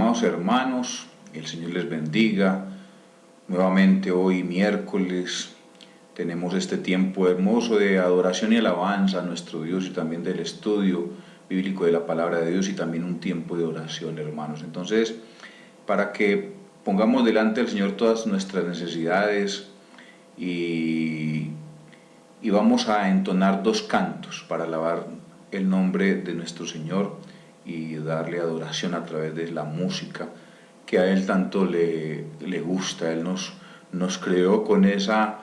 amados hermanos, el Señor les bendiga. Nuevamente hoy miércoles tenemos este tiempo hermoso de adoración y alabanza a nuestro Dios y también del estudio bíblico de la palabra de Dios y también un tiempo de oración, hermanos. Entonces, para que pongamos delante del Señor todas nuestras necesidades y vamos a entonar dos cantos para alabar el nombre de nuestro Señor y darle adoración a través de la música que a Él tanto le gusta. Él nos creó con esa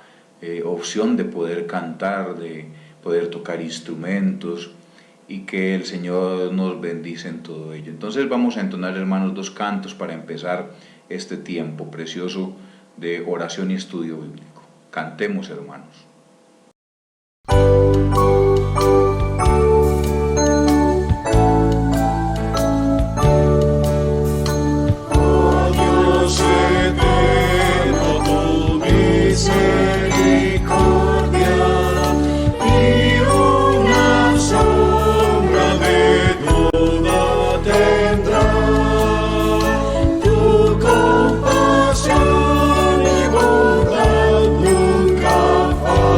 opción de poder cantar, de poder tocar instrumentos y que el Señor nos bendice en todo ello. Entonces vamos a entonar, hermanos, dos cantos para empezar este tiempo precioso de oración y estudio bíblico. Cantemos, hermanos. Tu compasión y bondad nunca fallan.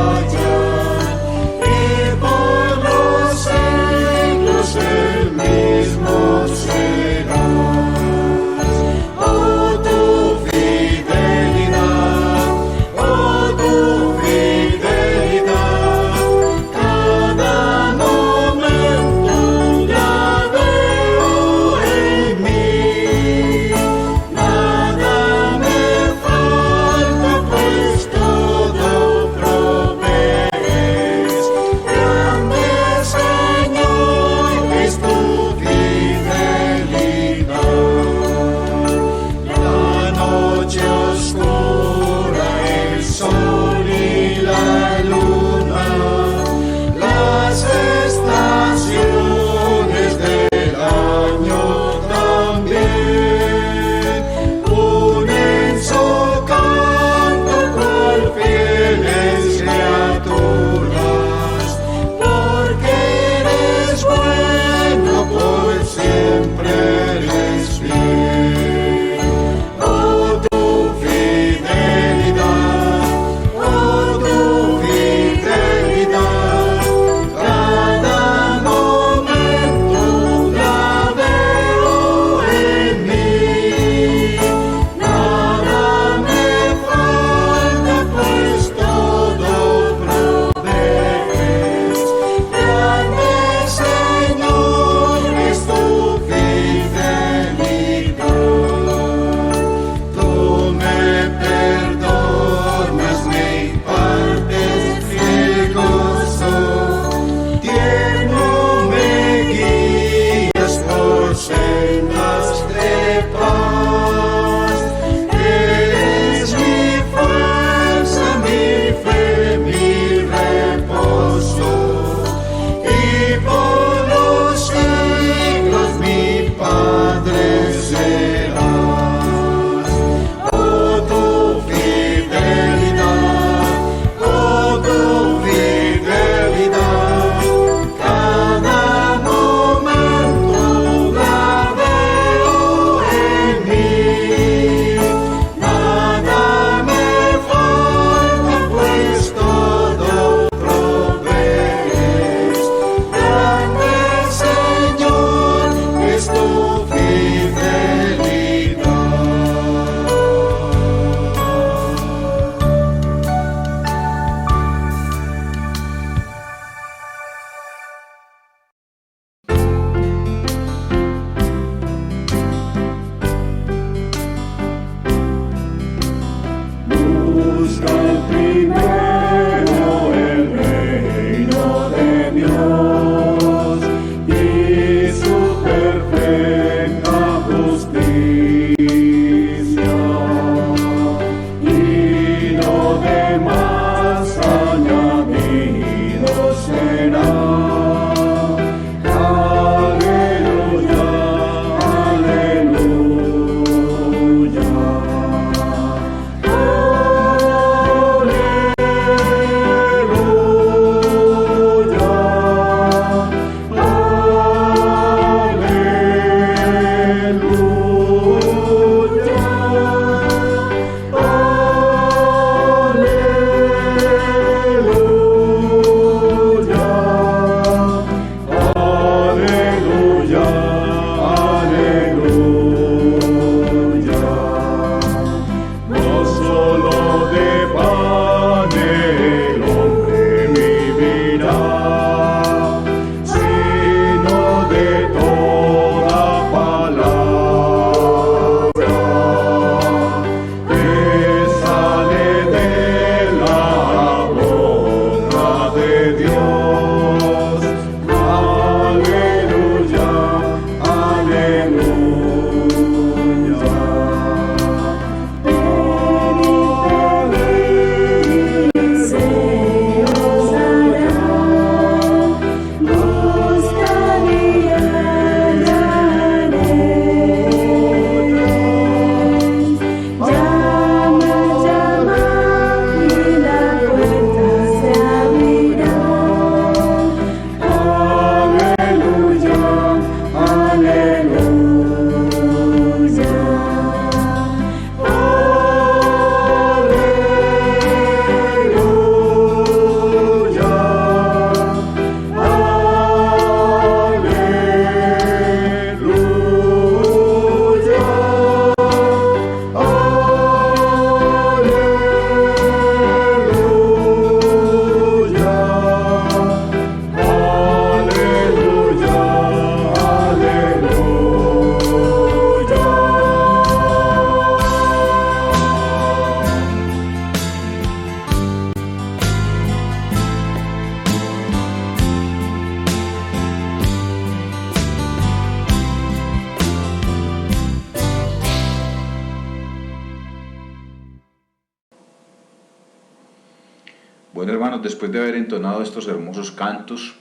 Bueno, hermanos, después de haber entonado estos hermosos cantos,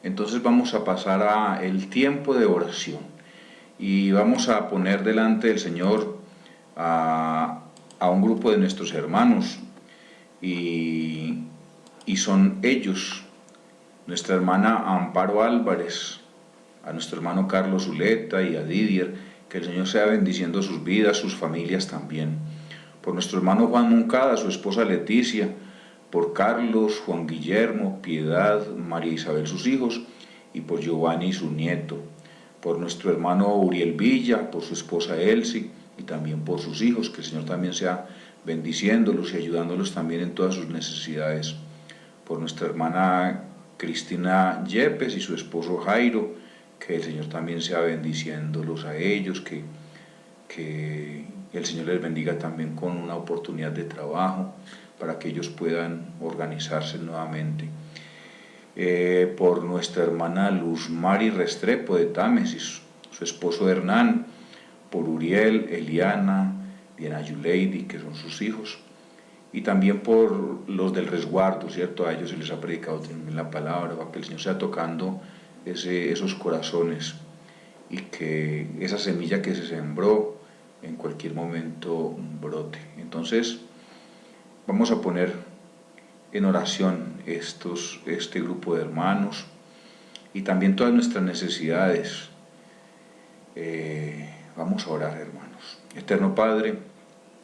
entonces vamos a pasar a el tiempo de oración y vamos a poner delante del Señor a un grupo de nuestros hermanos y son ellos, nuestra hermana Amparo Álvarez, a nuestro hermano Carlos Zuleta y a Didier, que el Señor sea bendiciendo sus vidas, sus familias también. Por nuestro hermano Juan Moncada, su esposa Leticia, por Carlos, Juan Guillermo, Piedad, María Isabel, sus hijos, y por Giovanni, su nieto. Por nuestro hermano Uriel Villa, por su esposa Elsie, y también por sus hijos, que el Señor también sea bendiciéndolos y ayudándolos también en todas sus necesidades. Por nuestra hermana Cristina Yepes y su esposo Jairo, que el Señor también sea bendiciéndolos a ellos, que el Señor les bendiga también con una oportunidad de trabajo para que ellos puedan organizarse nuevamente. Por nuestra hermana Luz Mari Restrepo de Támesis, su esposo Hernán, por Uriel, Eliana, Diana Yuleidi, que son sus hijos, y también por los del resguardo, ¿cierto? A ellos se les ha predicado también la palabra, para que el Señor sea tocando esos corazones y que esa semilla que se sembró en cualquier momento brote. Entonces vamos a poner en oración este grupo de hermanos y también todas nuestras necesidades. Vamos a orar, hermanos. Eterno Padre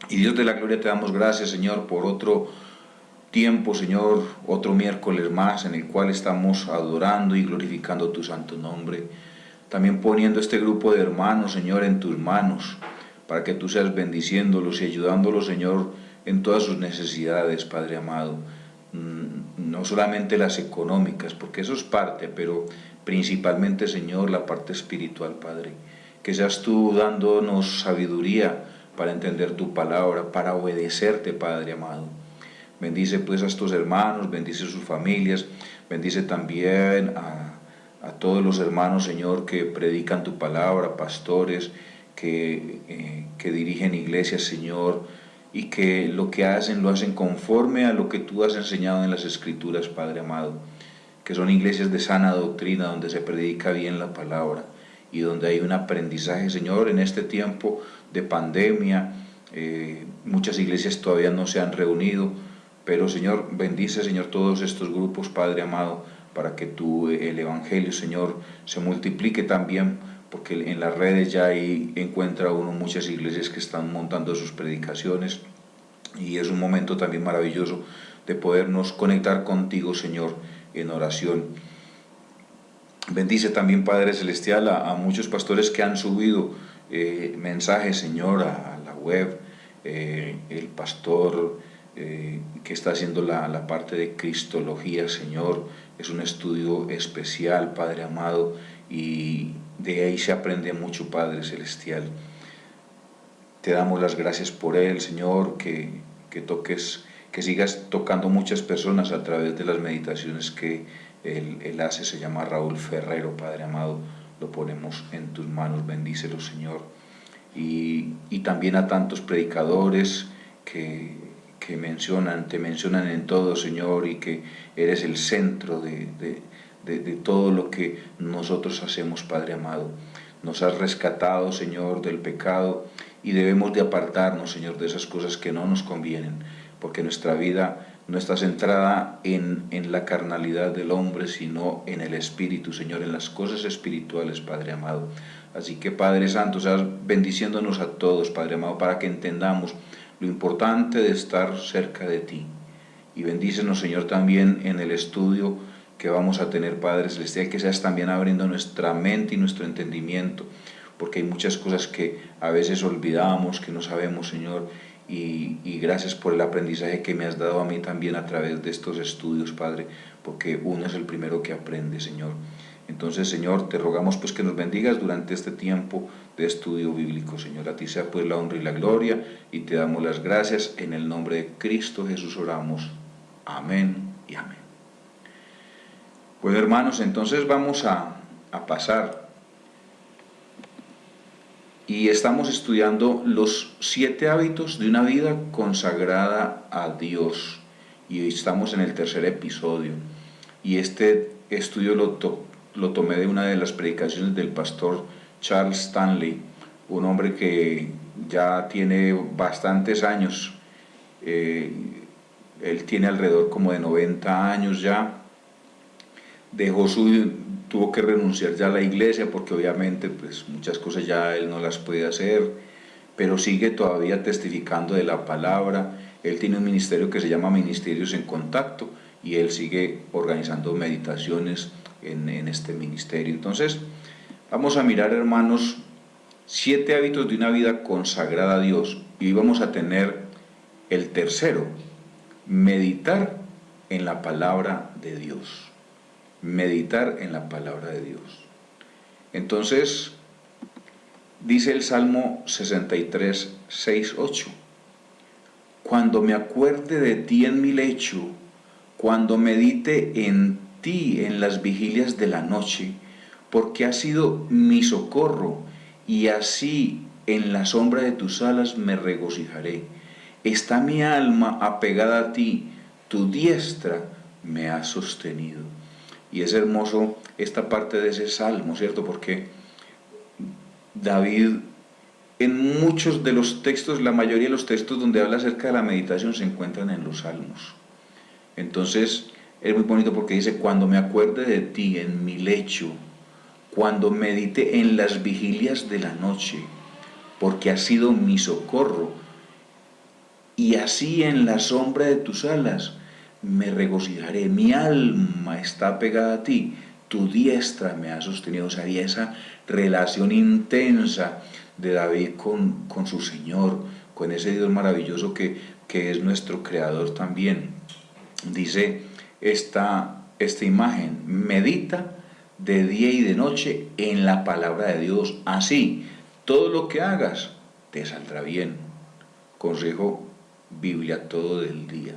y Dios de la gloria, te damos gracias, Señor, por otro tiempo, Señor, otro miércoles más en el cual estamos adorando y glorificando tu santo nombre. También poniendo este grupo de hermanos, Señor, en tus manos, para que tú seas bendiciéndolos y ayudándolos, Señor, en todas sus necesidades, Padre amado. No solamente las económicas, porque eso es parte, pero principalmente, Señor, la parte espiritual, Padre. Que seas tú dándonos sabiduría para entender tu palabra, para obedecerte, Padre amado. Bendice pues a estos hermanos, bendice sus familias, bendice también a todos los hermanos, Señor, que predican tu palabra, pastores, que dirigen iglesias, Señor, y que lo que hacen, lo hacen conforme a lo que tú has enseñado en las Escrituras, Padre amado, que son iglesias de sana doctrina, donde se predica bien la palabra y donde hay un aprendizaje, Señor, en este tiempo de pandemia. Muchas iglesias todavía no se han reunido, pero, Señor, bendice, Señor, todos estos grupos, Padre amado, para que el Evangelio, Señor, se multiplique también, porque en las redes ya ahí encuentra uno muchas iglesias que están montando sus predicaciones, y es un momento también maravilloso de podernos conectar contigo, Señor, en oración. Bendice también, Padre Celestial, a muchos pastores que han subido mensajes, Señor, a la web, el pastor que está haciendo la parte de Cristología, Señor, es un estudio especial, Padre amado, y de ahí se aprende mucho, Padre Celestial. Te damos las gracias por él, Señor, que sigas tocando muchas personas a través de las meditaciones que él hace. Se llama Raúl Ferrero, Padre amado, lo ponemos en tus manos, bendícelo, Señor. Y también a tantos predicadores que te mencionan en todo, Señor, y que eres el centro de todo lo que nosotros hacemos, Padre amado. Nos has rescatado, Señor, del pecado y debemos de apartarnos, Señor, de esas cosas que no nos convienen, porque nuestra vida no está centrada en la carnalidad del hombre, sino en el Espíritu, Señor, en las cosas espirituales, Padre amado. Así que, Padre Santo, seas bendiciéndonos a todos, Padre amado, para que entendamos lo importante de estar cerca de ti. Y bendícenos, Señor, también en el estudio que vamos a tener, Padre Celestial, que seas también abriendo nuestra mente y nuestro entendimiento, porque hay muchas cosas que a veces olvidamos, que no sabemos, Señor, y gracias por el aprendizaje que me has dado a mí también a través de estos estudios, Padre, porque uno es el primero que aprende, Señor. Entonces, Señor, te rogamos pues que nos bendigas durante este tiempo de estudio bíblico, Señor. A ti sea pues la honra y la gloria, y te damos las gracias. En el nombre de Cristo Jesús oramos. Amén y amén. Bueno, hermanos, entonces vamos a pasar. Y estamos estudiando los 7 hábitos de una vida consagrada a Dios. Y hoy estamos en el tercer episodio. Y este estudio lo tomé de una de las predicaciones del pastor Charles Stanley, un hombre que ya tiene bastantes años. Él tiene alrededor como de 90 años ya. Tuvo que renunciar ya a la iglesia porque obviamente pues muchas cosas ya él no las puede hacer, pero sigue todavía testificando de la palabra. Él tiene un ministerio que se llama Ministerios en Contacto y él sigue organizando meditaciones en este ministerio. Entonces vamos a mirar, hermanos, 7 hábitos de una vida consagrada a Dios, y hoy vamos a tener el tercero: meditar en la palabra de Dios. Meditar en la palabra de Dios. Entonces, dice el Salmo 63, 6, 8: cuando me acuerde de ti en mi lecho, cuando medite en ti en las vigilias de la noche, porque has sido mi socorro, y así en la sombra de tus alas me regocijaré. Está mi alma apegada a ti, tu diestra me ha sostenido. Y es hermoso esta parte de ese salmo, ¿cierto? Porque David, en muchos de los textos, la mayoría de los textos donde habla acerca de la meditación se encuentran en los salmos. Entonces es muy bonito porque dice: cuando me acuerde de ti en mi lecho, cuando medite en las vigilias de la noche, porque has sido mi socorro, y así en la sombra de tus alas me regocijaré. Mi alma está pegada a ti, tu diestra me ha sostenido. O sea, había esa relación intensa de David con su Señor, con ese Dios maravilloso que es nuestro Creador también. Dice esta imagen: medita de día y de noche en la palabra de Dios, así todo lo que hagas te saldrá bien. Consejo Biblia todo el día.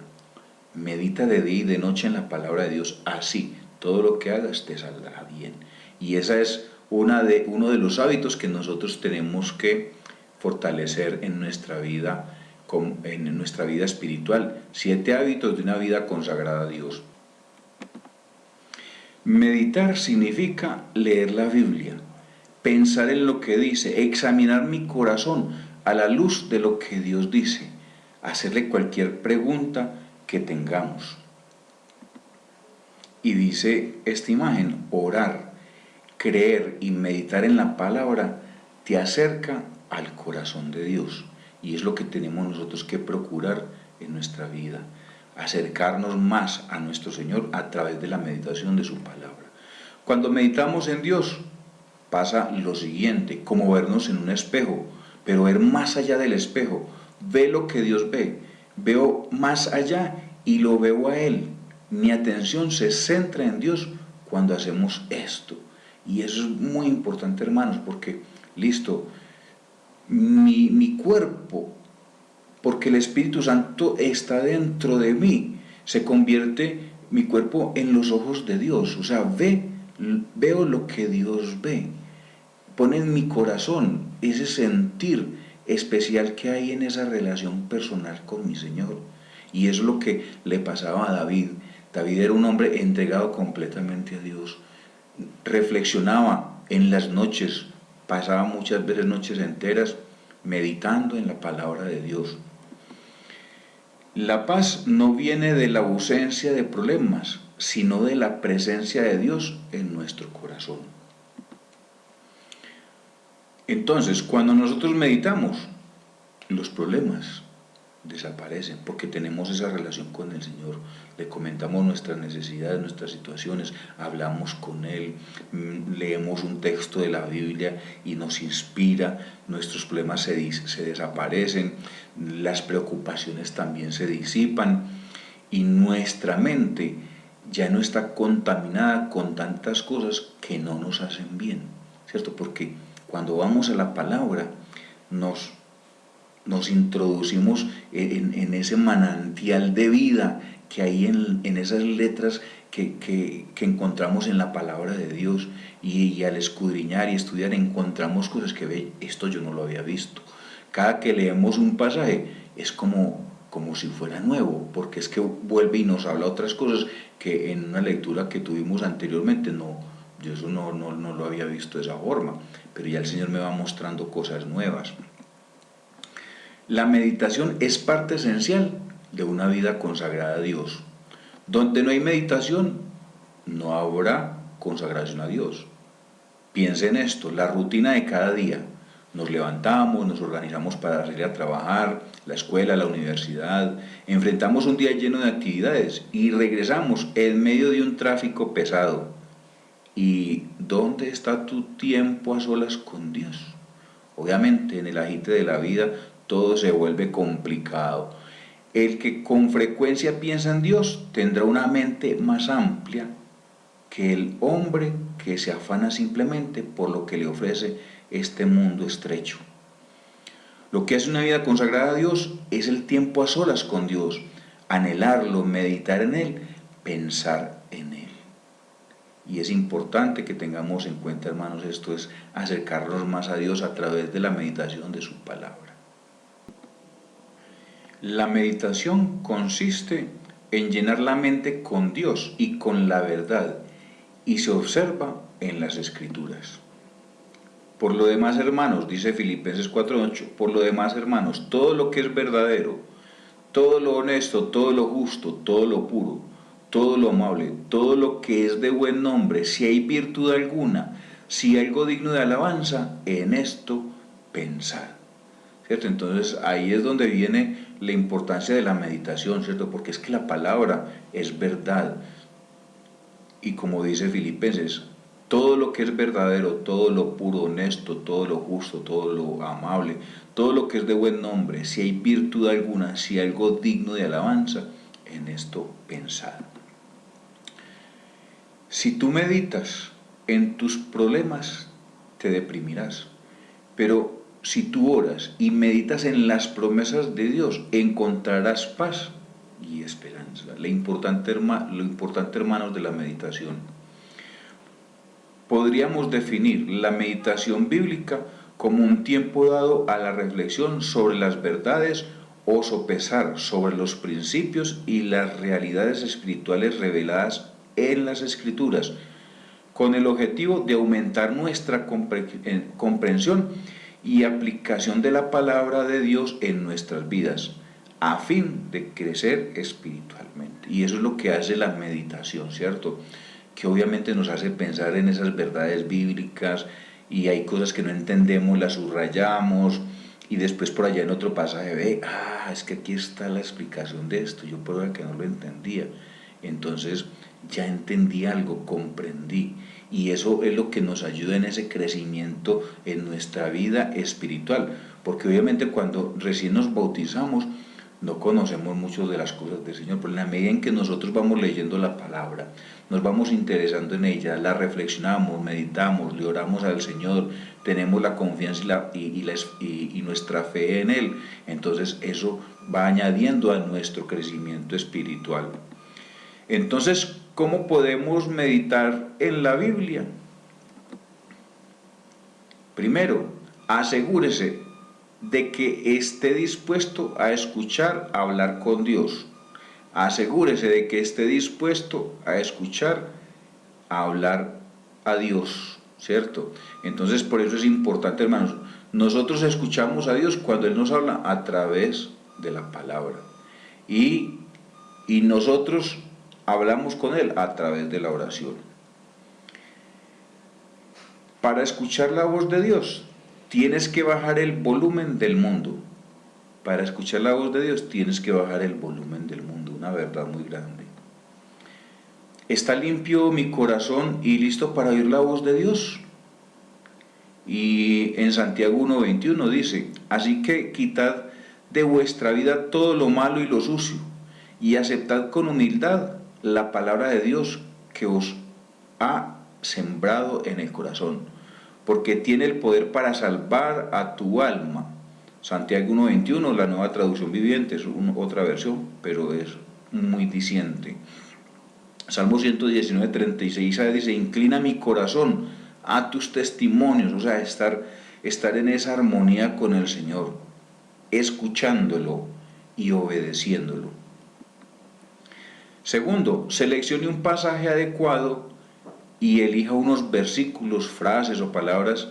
Medita de día y de noche en la palabra de Dios, así todo lo que hagas te saldrá bien. Y esa es uno de los hábitos que nosotros tenemos que fortalecer en nuestra vida espiritual. 7 hábitos de una vida consagrada a Dios. Meditar significa leer la Biblia, pensar en lo que dice, examinar mi corazón a la luz de lo que Dios dice, hacerle cualquier pregunta que tengamos. Y dice esta imagen: orar, creer y meditar en la palabra te acerca al corazón de Dios. Y es lo que tenemos nosotros que procurar en nuestra vida, acercarnos más a nuestro Señor a través de la meditación de su palabra. Cuando meditamos en Dios, pasa lo siguiente: como vernos en un espejo, pero ver más allá del espejo. Ve lo que Dios ve, veo más allá y lo veo a Él. Mi atención se centra en Dios cuando hacemos esto. Y eso es muy importante, hermanos, porque, listo, mi cuerpo, porque el Espíritu Santo está dentro de mí, se convierte mi cuerpo en los ojos de Dios. O sea, veo lo que Dios ve. Pone en mi corazón ese sentir especial que hay en esa relación personal con mi Señor. Y eso es lo que le pasaba a David. David era un hombre entregado completamente a Dios. Reflexionaba en las noches, pasaba muchas veces noches enteras meditando en la palabra de Dios. La paz no viene de la ausencia de problemas, sino de la presencia de Dios en nuestro corazón. Entonces, cuando nosotros meditamos, los problemas desaparecen porque tenemos esa relación con el Señor. Le comentamos nuestras necesidades, nuestras situaciones, hablamos con Él, leemos un texto de la Biblia y nos inspira, nuestros problemas se desaparecen, las preocupaciones también se disipan y nuestra mente ya no está contaminada con tantas cosas que no nos hacen bien, ¿cierto? Porque cuando vamos a la palabra nos introducimos en ese manantial de vida que hay en esas letras que encontramos en la palabra de Dios, y al escudriñar y estudiar encontramos cosas que ve, esto yo no lo había visto. Cada que leemos un pasaje es como si fuera nuevo, porque es que vuelve y nos habla otras cosas que en una lectura que tuvimos anteriormente yo eso no lo había visto de esa forma, pero ya el Señor me va mostrando cosas nuevas. La meditación es parte esencial de una vida consagrada a Dios. Donde no hay meditación, no habrá consagración a Dios. Piense en esto, la rutina de cada día. Nos levantamos, nos organizamos para salir a trabajar, la escuela, la universidad, enfrentamos un día lleno de actividades y regresamos en medio de un tráfico pesado. ¿Y dónde está tu tiempo a solas con Dios? Obviamente, en el agite de la vida todo se vuelve complicado. El que con frecuencia piensa en Dios tendrá una mente más amplia que el hombre que se afana simplemente por lo que le ofrece este mundo estrecho. Lo que hace una vida consagrada a Dios es el tiempo a solas con Dios, anhelarlo, meditar en Él, pensar en Él. Y es importante que tengamos en cuenta, hermanos, esto es acercarnos más a Dios a través de la meditación de su palabra. La meditación consiste en llenar la mente con Dios y con la verdad, y se observa en las Escrituras. Por lo demás, hermanos, dice Filipenses 4:8, por lo demás, hermanos, todo lo que es verdadero, todo lo honesto, todo lo justo, todo lo puro, todo lo amable, todo lo que es de buen nombre, si hay virtud alguna, si hay algo digno de alabanza, en esto pensad. ¿Cierto? Entonces ahí es donde viene la importancia de la meditación, ¿cierto? Porque es que la palabra es verdad. Y como dice Filipenses, todo lo que es verdadero, todo lo puro, honesto, todo lo justo, todo lo amable, todo lo que es de buen nombre, si hay virtud alguna, si hay algo digno de alabanza, en esto pensad. Si tú meditas en tus problemas, te deprimirás. Pero si tú oras y meditas en las promesas de Dios, encontrarás paz y esperanza. Lo importante, hermanos, de la meditación. Podríamos definir la meditación bíblica como un tiempo dado a la reflexión sobre las verdades o sopesar sobre los principios y las realidades espirituales reveladas en las Escrituras, con el objetivo de aumentar nuestra comprensión y aplicación de la palabra de Dios en nuestras vidas, a fin de crecer espiritualmente. Y eso es lo que hace la meditación, ¿cierto? Que obviamente nos hace pensar en esas verdades bíblicas, y hay cosas que no entendemos, las subrayamos, y después por allá en otro pasaje ve, es que aquí está la explicación de esto, yo por ahora que no lo entendía. Entonces ya entendí algo, comprendí, y eso es lo que nos ayuda en ese crecimiento en nuestra vida espiritual, porque obviamente cuando recién nos bautizamos no conocemos mucho de las cosas del Señor, pero en la medida en que nosotros vamos leyendo la palabra, nos vamos interesando en ella, la reflexionamos, meditamos, le oramos al Señor, tenemos la confianza y nuestra fe en Él, entonces eso va añadiendo a nuestro crecimiento espiritual. Entonces, ¿cómo podemos meditar en la Biblia? Primero, asegúrese de que esté dispuesto a escuchar, a hablar con Dios. asegúrese de que esté dispuesto a escuchar, a hablar a Dios, ¿cierto? Entonces por eso es importante, hermanos, nosotros escuchamos a Dios cuando Él nos habla a través de la palabra y nosotros hablamos con Él a través de la oración. Para escuchar la voz de Dios tienes que bajar el volumen del mundo. Para escuchar la voz de Dios tienes que bajar el volumen del mundo, una verdad muy grande. ¿Está limpio mi corazón y listo para oír la voz de Dios? Y en Santiago 1:21 dice, así que quitad de vuestra vida todo lo malo y lo sucio, y aceptad con humildad la palabra de Dios que os ha sembrado en el corazón, porque tiene el poder para salvar a tu alma. Santiago 1:21, la Nueva Traducción Viviente, es otra versión, pero es muy diciente. Salmo 119:36 dice, inclina mi corazón a tus testimonios, o sea, estar en esa armonía con el Señor, escuchándolo y obedeciéndolo. Segundo, seleccione un pasaje adecuado y elija unos versículos, frases o palabras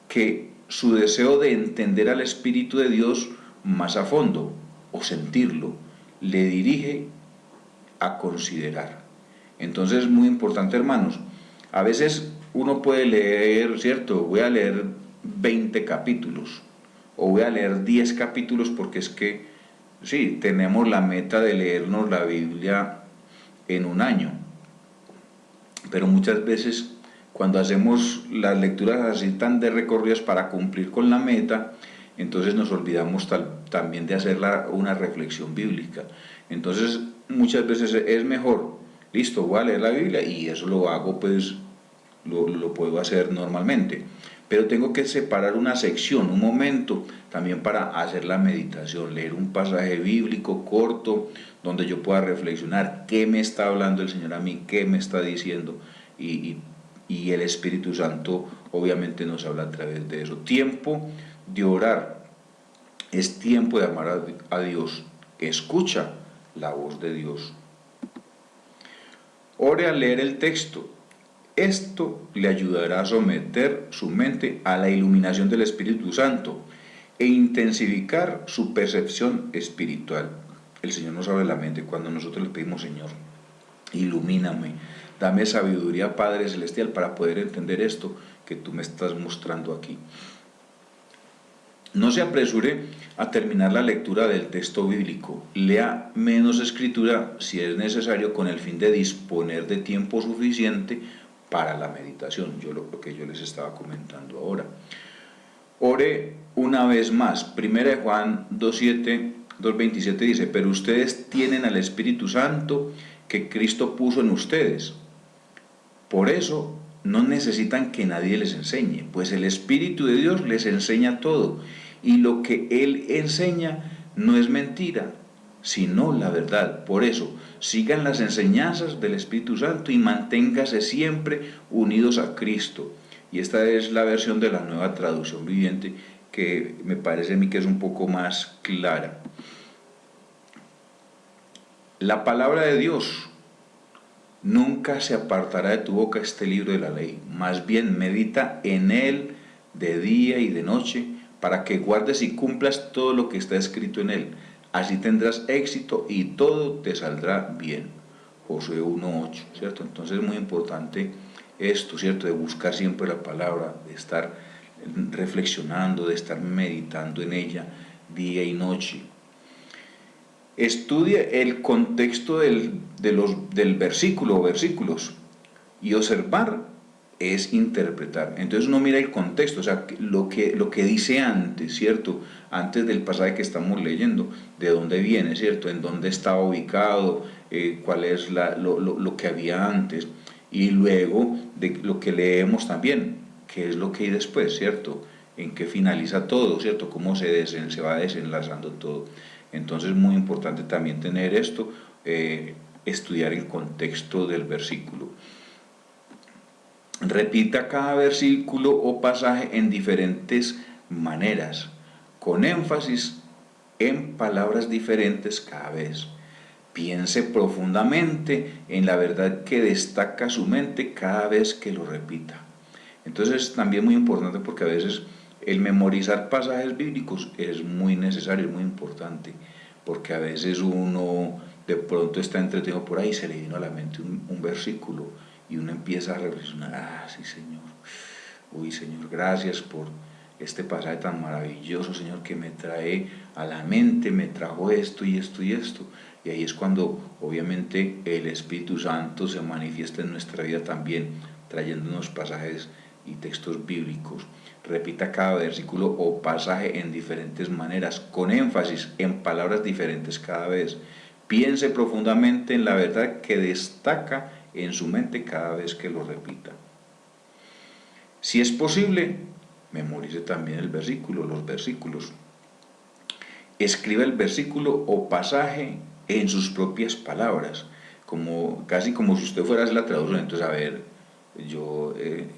que su deseo de entender al Espíritu de Dios más a fondo o sentirlo le dirige a considerar. Entonces es muy importante, hermanos. A veces uno puede leer, ¿cierto? Voy a leer 20 capítulos o voy a leer 10 capítulos porque es que, sí, tenemos la meta de leernos la Biblia en un año. Pero muchas veces cuando hacemos las lecturas así tan de recorridas para cumplir con la meta, entonces nos olvidamos también de hacer una reflexión bíblica. Entonces muchas veces es mejor, listo, voy a leer la Biblia y eso lo hago, pues lo puedo hacer normalmente. Pero tengo que separar una sección, un momento también para hacer la meditación, leer un pasaje bíblico corto donde yo pueda reflexionar qué me está hablando el Señor a mí, qué me está diciendo y el Espíritu Santo obviamente nos habla a través de eso. Tiempo de orar es tiempo de amar a Dios. Escucha la voz de Dios. Ore al leer el texto. Esto le ayudará a someter su mente a la iluminación del Espíritu Santo e intensificar su percepción espiritual. El Señor nos abre la mente cuando nosotros le pedimos, Señor, ilumíname, dame sabiduría, Padre Celestial, para poder entender esto que tú me estás mostrando aquí. No se apresure a terminar la lectura del texto bíblico. Lea menos escritura si es necesario con el fin de disponer de tiempo suficiente para la meditación, lo que yo les estaba comentando ahora. Ore una vez más. 1 Juan 2:27 dice, pero ustedes tienen al Espíritu Santo que Cristo puso en ustedes. Por eso no necesitan que nadie les enseñe, pues el Espíritu de Dios les enseña todo, y lo que Él enseña no es mentira, sino la verdad. Por eso, sigan las enseñanzas del Espíritu Santo y manténganse siempre unidos a Cristo. Y esta es la versión de la Nueva Traducción Viviente, que me parece a mí que es un poco más clara. La palabra de Dios nunca se apartará de tu boca, este libro de la ley. Más bien medita en él de día y de noche, para que guardes y cumplas todo lo que está escrito en él. Así tendrás éxito y todo te saldrá bien. Josué 1:8, ¿cierto? Entonces es muy importante esto, ¿cierto? De buscar siempre la palabra, de estar reflexionando, de estar meditando en ella día y noche. Estudie el contexto del versículo o versículos, y observar es interpretar. Entonces uno mira el contexto, o sea, lo que dice antes, ¿cierto? Antes del pasaje que estamos leyendo, de dónde viene, ¿cierto? En dónde estaba ubicado, cuál es lo que había antes, y luego de lo que leemos también, qué es lo que hay después, ¿cierto? En qué finaliza todo, ¿cierto? Cómo se va desenlazando todo. Entonces es muy importante también tener esto, estudiar el contexto del versículo. Repita cada versículo o pasaje en diferentes maneras, con énfasis en palabras diferentes cada vez. piense profundamente en la verdad que destaca su mente cada vez que lo repita. Entonces también muy importante, porque a veces el memorizar pasajes bíblicos es muy necesario, es muy importante, porque a veces uno de pronto está entretenido por ahí y se le vino a la mente un versículo y uno empieza a reflexionar, sí Señor, uy Señor, gracias por este pasaje tan maravilloso, Señor, que me trae a la mente, me trajo esto y esto y esto. Y ahí es cuando obviamente el Espíritu Santo se manifiesta en nuestra vida también, trayéndonos pasajes y textos bíblicos. Repita cada versículo o pasaje en diferentes maneras, con énfasis en palabras diferentes cada vez. Piense profundamente en la verdad que destaca en su mente cada vez que lo repita. Si es posible, memorice también el versículo, los versículos. Escriba el versículo o pasaje en sus propias palabras, casi como si usted fuera a hacer la traducción. Entonces, a ver, yo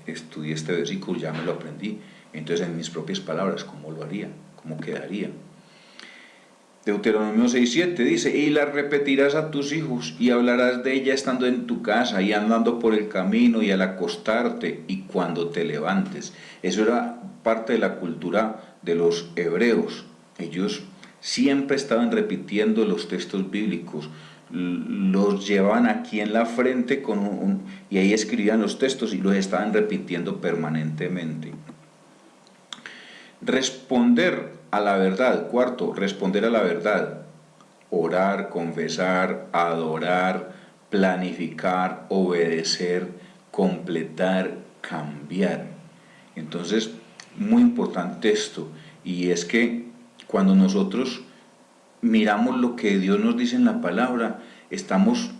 estudié este versículo, ya me lo aprendí, entonces en mis propias palabras, ¿cómo lo haría? ¿Cómo quedaría? Deuteronomio 6:7 dice, y la repetirás a tus hijos y hablarás de ella estando en tu casa y andando por el camino y al acostarte y cuando te levantes. Eso era parte de la cultura de los hebreos. Ellos siempre estaban repitiendo los textos bíblicos, los llevaban aquí en la frente y ahí escribían los textos y los estaban repitiendo permanentemente. Responder a la verdad. Cuarto, responder a la verdad. Orar, confesar, adorar, planificar, obedecer, completar, cambiar. Entonces, muy importante esto. Y es que cuando nosotros miramos lo que Dios nos dice en la palabra, estamos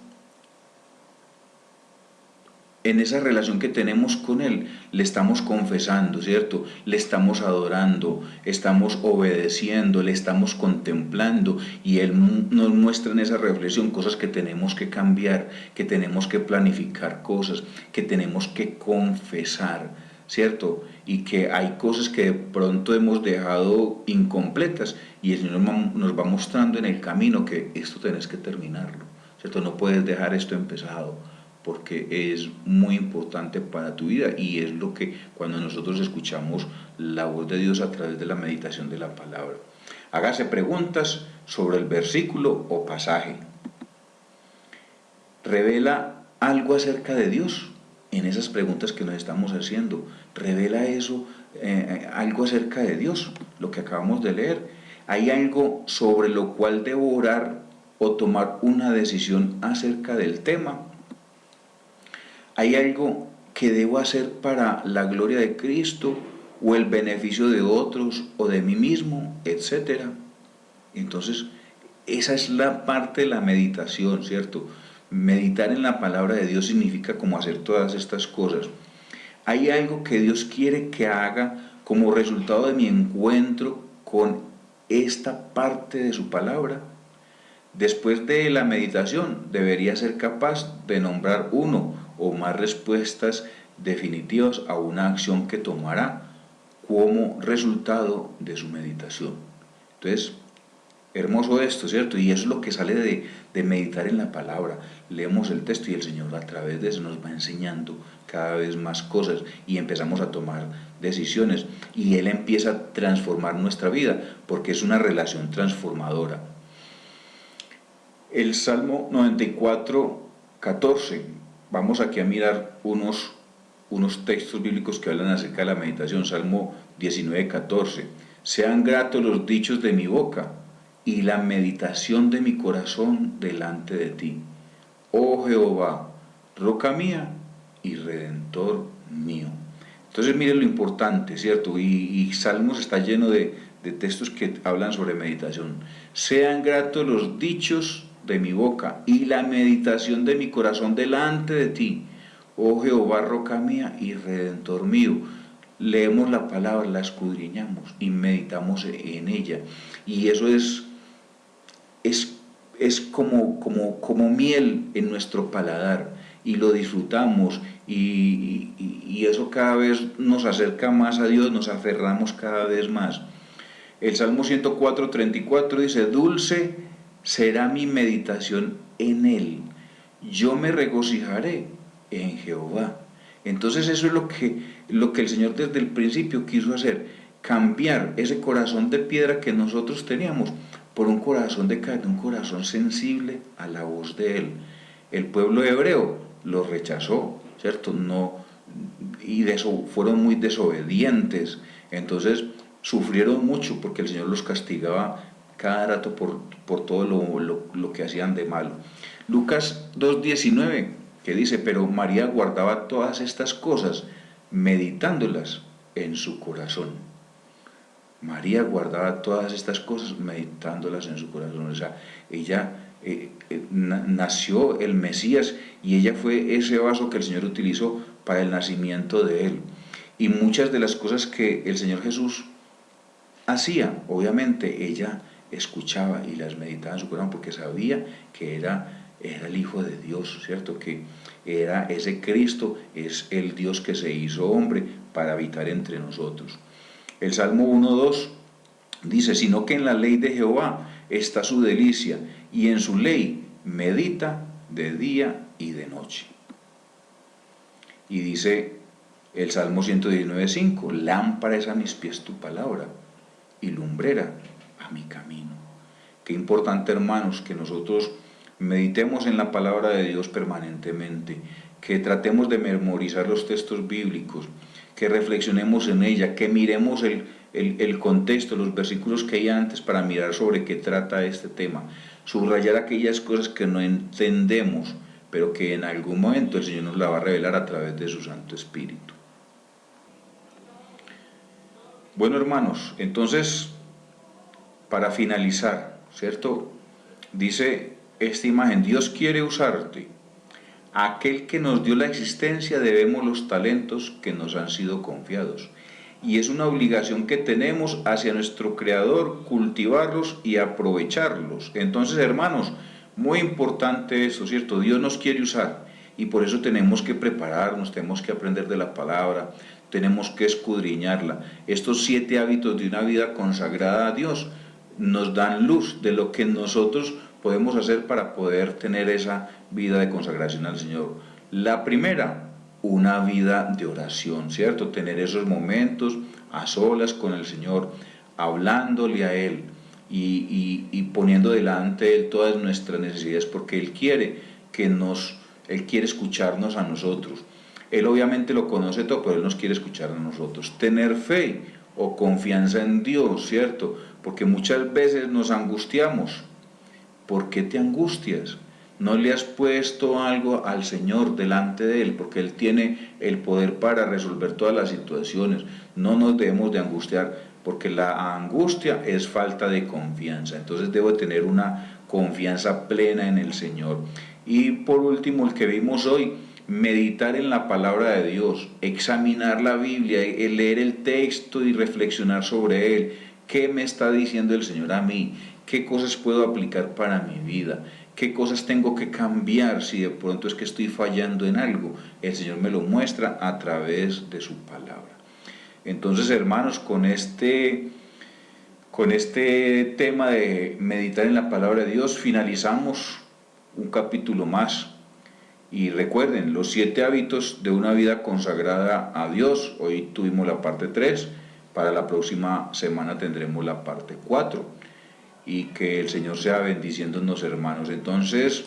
en esa relación que tenemos con Él, le estamos confesando, ¿cierto? Le estamos adorando, estamos obedeciendo, le estamos contemplando y Él nos muestra en esa reflexión cosas que tenemos que cambiar, que tenemos que planificar cosas, que tenemos que confesar, ¿cierto? Y que hay cosas que de pronto hemos dejado incompletas y el Señor nos va mostrando en el camino que esto tenés que terminarlo, ¿cierto? No puedes dejar esto empezado, porque es muy importante para tu vida y es lo que cuando nosotros escuchamos la voz de Dios a través de la meditación de la palabra. Hágase preguntas sobre el versículo o pasaje. Revela algo acerca de Dios en esas preguntas que nos estamos haciendo. Revela eso, algo acerca de Dios, lo que acabamos de leer. Hay algo sobre lo cual debo orar o tomar una decisión acerca del tema. ¿Hay algo que debo hacer para la gloria de Cristo o el beneficio de otros o de mí mismo, etcétera? Entonces, esa es la parte de la meditación, ¿cierto? Meditar en la palabra de Dios significa como hacer todas estas cosas. ¿Hay algo que Dios quiere que haga como resultado de mi encuentro con esta parte de su palabra? Después de la meditación, debería ser capaz de nombrar uno o más respuestas definitivas a una acción que tomará como resultado de su meditación. Entonces, hermoso esto, ¿cierto? Y eso es lo que sale de meditar en la palabra. Leemos el texto y el Señor a través de eso nos va enseñando cada vez más cosas y empezamos a tomar decisiones y Él empieza a transformar nuestra vida porque es una relación transformadora. El Salmo 94:14. Vamos aquí a mirar unos textos bíblicos que hablan acerca de la meditación. Salmo 19:14. Sean gratos los dichos de mi boca y la meditación de mi corazón delante de ti. Oh Jehová, roca mía y redentor mío. Entonces miren lo importante, ¿cierto? Y Salmos está lleno de textos que hablan sobre meditación. Sean gratos los dichos de mi boca y la meditación de mi corazón delante de ti, oh Jehová, roca mía y redentor mío. Leemos la palabra, la escudriñamos y meditamos en ella y eso es como miel en nuestro paladar y lo disfrutamos y eso cada vez nos acerca más a Dios, nos aferramos cada vez más. El Salmo 104:34 dice, dulce será mi meditación en Él. Yo me regocijaré en Jehová. Entonces eso es lo que el Señor desde el principio quiso hacer, cambiar ese corazón de piedra que nosotros teníamos por un corazón de carne, un corazón sensible a la voz de Él. El pueblo hebreo lo rechazó, ¿cierto? No, y fueron muy desobedientes, entonces sufrieron mucho porque el Señor los castigaba cada rato por todo lo que hacían de malo. Lucas 2:19, que dice, pero María guardaba todas estas cosas, meditándolas en su corazón. María guardaba todas estas cosas, meditándolas en su corazón. O sea, ella nació el Mesías y ella fue ese vaso que el Señor utilizó para el nacimiento de Él. Y muchas de las cosas que el Señor Jesús hacía, obviamente ella escuchaba y las meditaba en su corazón porque sabía que era el Hijo de Dios, ¿cierto? Que era ese Cristo, es el Dios que se hizo hombre para habitar entre nosotros. El Salmo 1:2 dice, sino que en la ley de Jehová está su delicia, y en su ley medita de día y de noche. Y dice el Salmo 119:5, lámpara es a mis pies tu palabra, y lumbrera a mi camino. Qué importante, hermanos, que nosotros meditemos en la palabra de Dios permanentemente, que tratemos de memorizar los textos bíblicos, que reflexionemos en ella, que miremos el contexto, los versículos que hay antes para mirar sobre qué trata este tema, subrayar aquellas cosas que no entendemos, pero que en algún momento el Señor nos la va a revelar a través de su Santo Espíritu. Bueno, hermanos, entonces, para finalizar, ¿cierto? Dice esta imagen, Dios quiere usarte. A aquel que nos dio la existencia debemos los talentos que nos han sido confiados. Y es una obligación que tenemos hacia nuestro Creador cultivarlos y aprovecharlos. Entonces, hermanos, muy importante eso, ¿cierto? Dios nos quiere usar y por eso tenemos que prepararnos, tenemos que aprender de la palabra, tenemos que escudriñarla. Estos 7 hábitos de una vida consagrada a Dios nos dan luz de lo que nosotros podemos hacer para poder tener esa vida de consagración al Señor. La primera, una vida de oración, ¿cierto? Tener esos momentos a solas con el Señor, hablándole a Él y poniendo delante de Él todas nuestras necesidades, porque Él quiere Él quiere escucharnos a nosotros. Él obviamente lo conoce todo, pero Él nos quiere escuchar a nosotros. Tener fe o confianza en Dios, ¿cierto? Porque muchas veces nos angustiamos. ¿Por qué te angustias? No le has puesto algo al Señor delante de Él, porque Él tiene el poder para resolver todas las situaciones. No nos debemos de angustiar, porque la angustia es falta de confianza. Entonces debo tener una confianza plena en el Señor. Y por último, el que vimos hoy, meditar en la palabra de Dios, examinar la Biblia, leer el texto y reflexionar sobre él. ¿Qué me está diciendo el Señor a mí? ¿Qué cosas puedo aplicar para mi vida? ¿Qué cosas tengo que cambiar si de pronto es que estoy fallando en algo? El Señor me lo muestra a través de su palabra. Entonces, hermanos, con este tema de meditar en la palabra de Dios, finalizamos un capítulo más. Y recuerden, los 7 hábitos de una vida consagrada a Dios. Hoy tuvimos la parte 3, para la próxima semana tendremos la parte 4. Y que el Señor sea bendiciéndonos, hermanos. Entonces,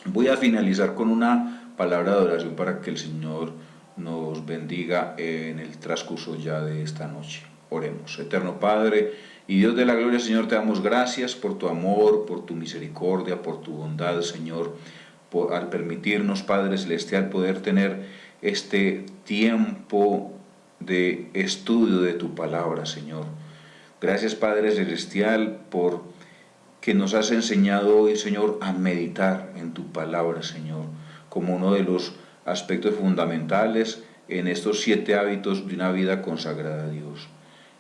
voy a finalizar con una palabra de oración para que el Señor nos bendiga en el transcurso ya de esta noche. Oremos. Eterno Padre y Dios de la gloria, Señor, te damos gracias por tu amor, por tu misericordia, por tu bondad, Señor, al permitirnos, Padre Celestial, poder tener este tiempo de estudio de tu palabra, Señor. Gracias, Padre Celestial, por que nos has enseñado hoy, Señor, a meditar en tu palabra, Señor, como uno de los aspectos fundamentales en estos 7 hábitos de una vida consagrada a Dios.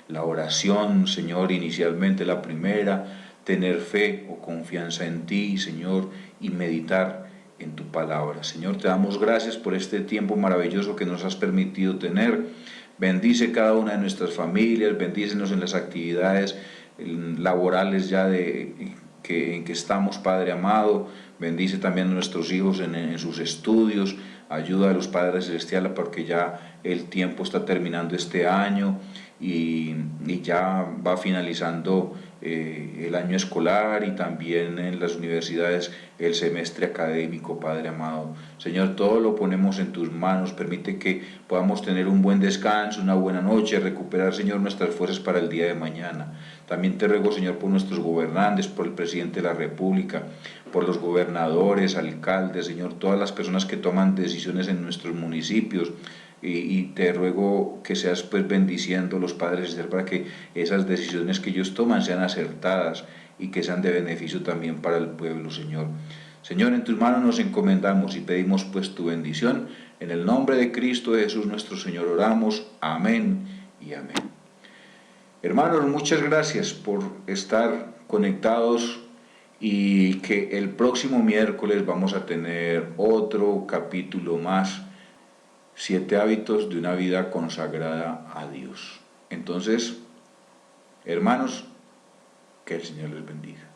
La oración, Señor, inicialmente la primera, tener fe o confianza en ti, Señor, y meditar en tu palabra. Señor, te damos gracias por este tiempo maravilloso que nos has permitido tener. Bendice cada una de nuestras familias, bendícenos en las actividades laborales ya en que estamos, Padre amado. bendice también a nuestros hijos en sus estudios, ayuda a los Padres Celestiales porque ya el tiempo está terminando este año y ya va finalizando el año escolar y también en las universidades el semestre académico, Padre amado. Señor, todo lo ponemos en tus manos, permite que podamos tener un buen descanso, una buena noche, recuperar, Señor, nuestras fuerzas para el día de mañana. También te ruego, Señor, por nuestros gobernantes, por el presidente de la República, por los gobernadores, alcaldes, Señor, todas las personas que toman decisiones en nuestros municipios, y te ruego que seas pues bendiciendo a los padres para que esas decisiones que ellos toman sean acertadas y que sean de beneficio también para el pueblo, Señor. Señor, en tus manos nos encomendamos y pedimos pues tu bendición. En el nombre de Cristo Jesús nuestro Señor oramos. Amén y amén. Hermanos, muchas gracias por estar conectados y que el próximo miércoles vamos a tener otro capítulo más, 7 hábitos de una vida consagrada a Dios. Entonces, hermanos, que el Señor les bendiga.